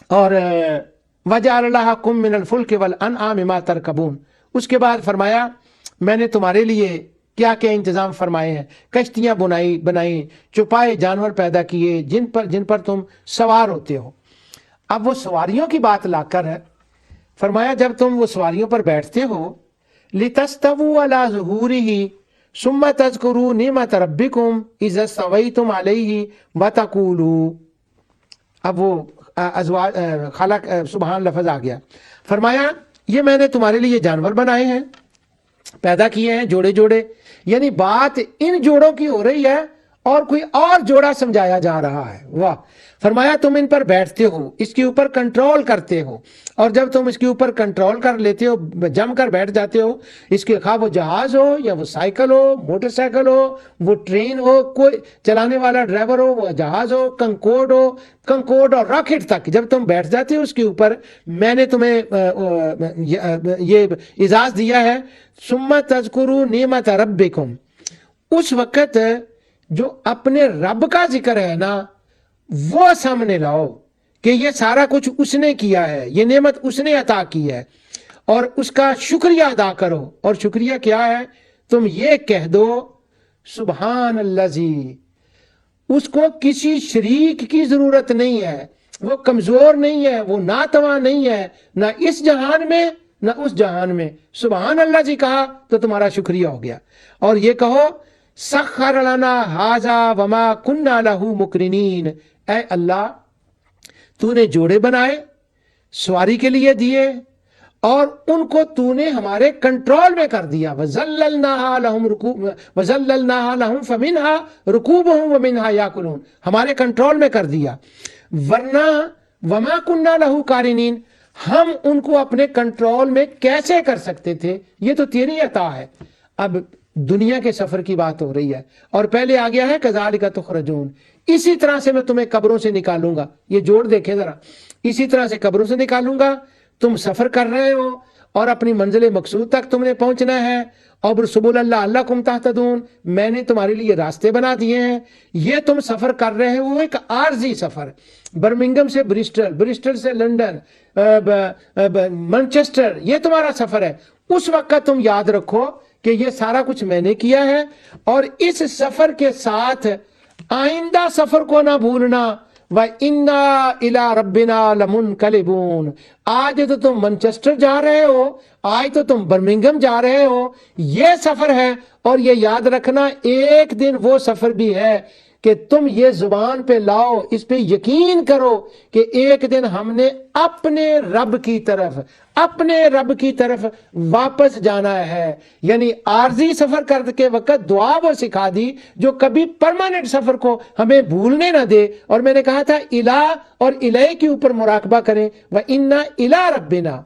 اور وَجَعَلَ لَكُم مِّنَ الْفُلْكِ وَالْأَنْعَامِ مَا تَرْكَبُونَ، اس کے بعد فرمایا میں نے تمہارے لیے کیا کیا انتظام فرمائے ہیں، کشتیاں بنائی، چوپائے جانور پیدا کیے جن پر تم سوار ہوتے ہو۔ اب وہ سواریوں کی بات لا کر ہے، فرمایا جب تم وہ سواریوں پر بیٹھتے ہو، لِتَسْتَوُوا عَلَىٰ ظُهُورِهِ ثُمَّ تَذْكُرُوا نِعْمَةَ رَبِّكُمْ إِذَا اسْتَوَيْتُمْ عَلَيْهِ وَتَقُولُوا، اب وہ خلق سبحان لفظ آ گیا، فرمایا یہ میں نے تمہارے لیے جانور بنائے ہیں، پیدا کیے ہیں جوڑے جوڑے، یعنی بات ان جوڑوں کی ہو رہی ہے اور کوئی اور جوڑا سمجھایا جا رہا ہے۔ واہ! فرمایا تم ان پر بیٹھتے ہو، اس کے اوپر کنٹرول کرتے ہو، اور جب تم اس کے اوپر کنٹرول کر لیتے ہو، جم کر بیٹھ جاتے ہو، اس کے خواہ وہ جہاز ہو یا وہ سائیکل ہو، موٹر سائیکل ہو، وہ ٹرین ہو، کوئی چلانے والا ڈرائیور ہو، وہ جہاز ہو، کنکورڈ اور راکٹ تک، جب تم بیٹھ جاتے ہو اس کے اوپر، میں نے تمہیں یہ اعزاز دیا ہے۔ ثم تذکروا نعمت ربکم، اس وقت جو اپنے رب کا ذکر ہے نا وہ سامنے لاؤ کہ یہ سارا کچھ اس نے کیا ہے، یہ نعمت اس نے عطا کی ہے، اور اس کا شکریہ ادا کرو۔ اور شکریہ کیا ہے؟ تم یہ کہہ دو سبحان الذی، اس کو کسی شریک کی ضرورت نہیں ہے، وہ کمزور نہیں ہے، وہ ناتواں نہیں ہے، نہ اس جہان میں نہ اس جہان میں۔ سبحان اللہ جی کہا تو تمہارا شکریہ ہو گیا۔ اور یہ کہو سخر لنا ھذا وما كنا له مقرنین، اے اللہ تو نے جوڑے بنائے، سواری کے لیے دیے، اور ان کو تو نے ہمارے کنٹرول میں کر دیا۔ وَذَلَّلْنَاهَا لَهُمْ فَمِنْهَا رُكُوبُهُمْ وَمِنْهَا يَأْكُلُونَ، ہمارے کنٹرول میں کر دیا۔ ورنہ وَمَا كُنَّا لَهُ قَارِنِينَ، ہم ان کو اپنے کنٹرول میں کیسے کر سکتے تھے؟ یہ تو تیری عطا ہے۔ اب دنیا کے سفر کی بات ہو رہی ہے، اور پہلے آ گیا ہے کذالک تخرجون، اسی طرح سے میں تمہیں قبروں سے نکالوں گا۔ یہ جوڑ دیکھیں ذرا، اسی طرح سے قبروں سے نکالوں گا، تم سفر کر رہے ہو اور اپنی منزل مقصود تک تم نے پہنچنا ہے، اور سبل اللہ لعلکم تہتدون، میں نے تمہارے لیے راستے بنا دیے ہیں۔ یہ تم سفر کر رہے ہو ایک عارضی سفر، برمنگم سے برسٹل، برسٹل سے لنڈن، مانچسٹر، یہ تمہارا سفر ہے۔ اس وقت تم یاد رکھو کہ یہ سارا کچھ میں نے کیا ہے، اور اس سفر کے ساتھ آئندہ سفر کو نہ بھولنا۔ وَإِنَّا إِلَىٰ رَبِّنَا لَمُنْقَلِبُونَ، آج تو تم مانچسٹر جا رہے ہو، آج تو تم برمنگم جا رہے ہو، یہ سفر ہے۔ اور یہ یاد رکھنا ایک دن وہ سفر بھی ہے کہ تم یہ زبان پہ لاؤ، اس پہ یقین کرو کہ ایک دن ہم نے اپنے رب کی طرف واپس جانا ہے۔ یعنی عارضی سفر کرنے کے وقت دعا وہ سکھا دی جو کبھی پرماننٹ سفر کو ہمیں بھولنے نہ دے۔ اور میں نے کہا تھا الہ اور الہ کے اوپر مراقبہ کریں، وَإِنَّا إِلَىٰ رَبِّنَا،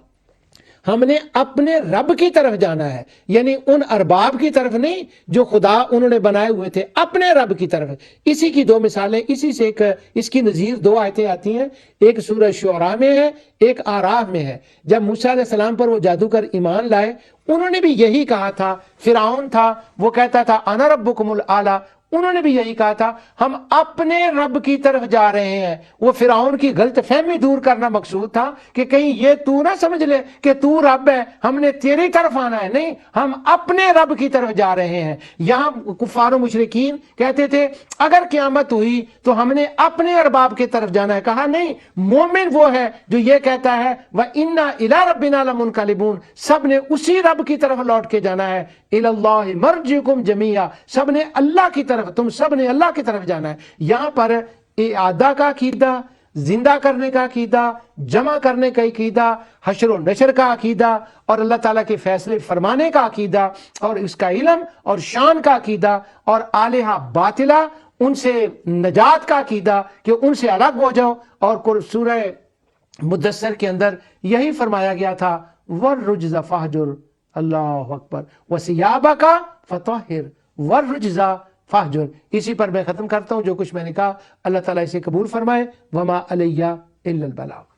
ہم نے اپنے رب کی طرف جانا ہے، یعنی ان ارباب کی طرف نہیں جو خدا انہوں نے بنائے ہوئے تھے، اپنے رب کی طرف۔ اسی کی دو مثالیں، اسی سے اس کی نظیر دو آیتیں آتی ہیں، ایک سورہ شعراء میں ہے، ایک آراف میں ہے۔ جب موسیٰ علیہ السلام پر وہ جادوگر ایمان لائے، انہوں نے بھی یہی کہا تھا۔ فرعون تھا، وہ کہتا تھا انا ربکم الاعلی، انہوں نے بھی یہی کہا تھا ہم اپنے رب کی طرف جا رہے ہیں۔ وہ فرعون کی غلط فہمی دور کرنا مقصود تھا کہ کہیں یہ تو نہ سمجھ لے کہ تو رب ہے، ہم نے تیری طرف آنا ہے، نہیں، ہم اپنے رب کی طرف جا رہے ہیں۔ یہاں کفار و مشرکین کہتے تھے اگر قیامت ہوئی تو ہم نے اپنے ارباب کی طرف جانا ہے۔ کہا نہیں، مومن وہ ہے جو یہ کہتا ہے وَإِنَّا إِلَىٰ رَبِّنَا لَمُنْقَلِبُونَ، سب نے اسی رب کی طرف لوٹ کے جانا ہے۔ إِلَى اللَّهِ مَرْجِعُكُمْ جَمِيعًا، سب نے اللہ کی طرف، تم سب نے اللہ کی طرف جانا ہے۔ یہاں پر اعادہ کا عقیدہ، زندہ کرنے کا عقیدہ، جمع کرنے کا عقیدہ، حشر و نشر کا عقیدہ، اور اللہ تعالیٰ کے فیصلے فرمانے کا عقیدہ، اور اس کا علم اور شان کا عقیدہ، اور آلہہ باطلہ ان سے نجات کا عقیدہ کہ ان سے الگ ہو جاؤ۔ اور سورہ مدثر کے اندر یہی فرمایا گیا تھا وَالرُّجْزَ فَاہْجُرْ، اللہ اکبر، وَثِيَابَكَ فَطَهِّرْ وَالرُّجْزَ فَاہْجُرْ۔ اسی پر میں ختم کرتا ہوں، جو کچھ میں نے کہا اللہ تعالیٰ اسے قبول فرمائے۔ وَمَا عَلَيَّ إِلَّا الْبَلَاغُ۔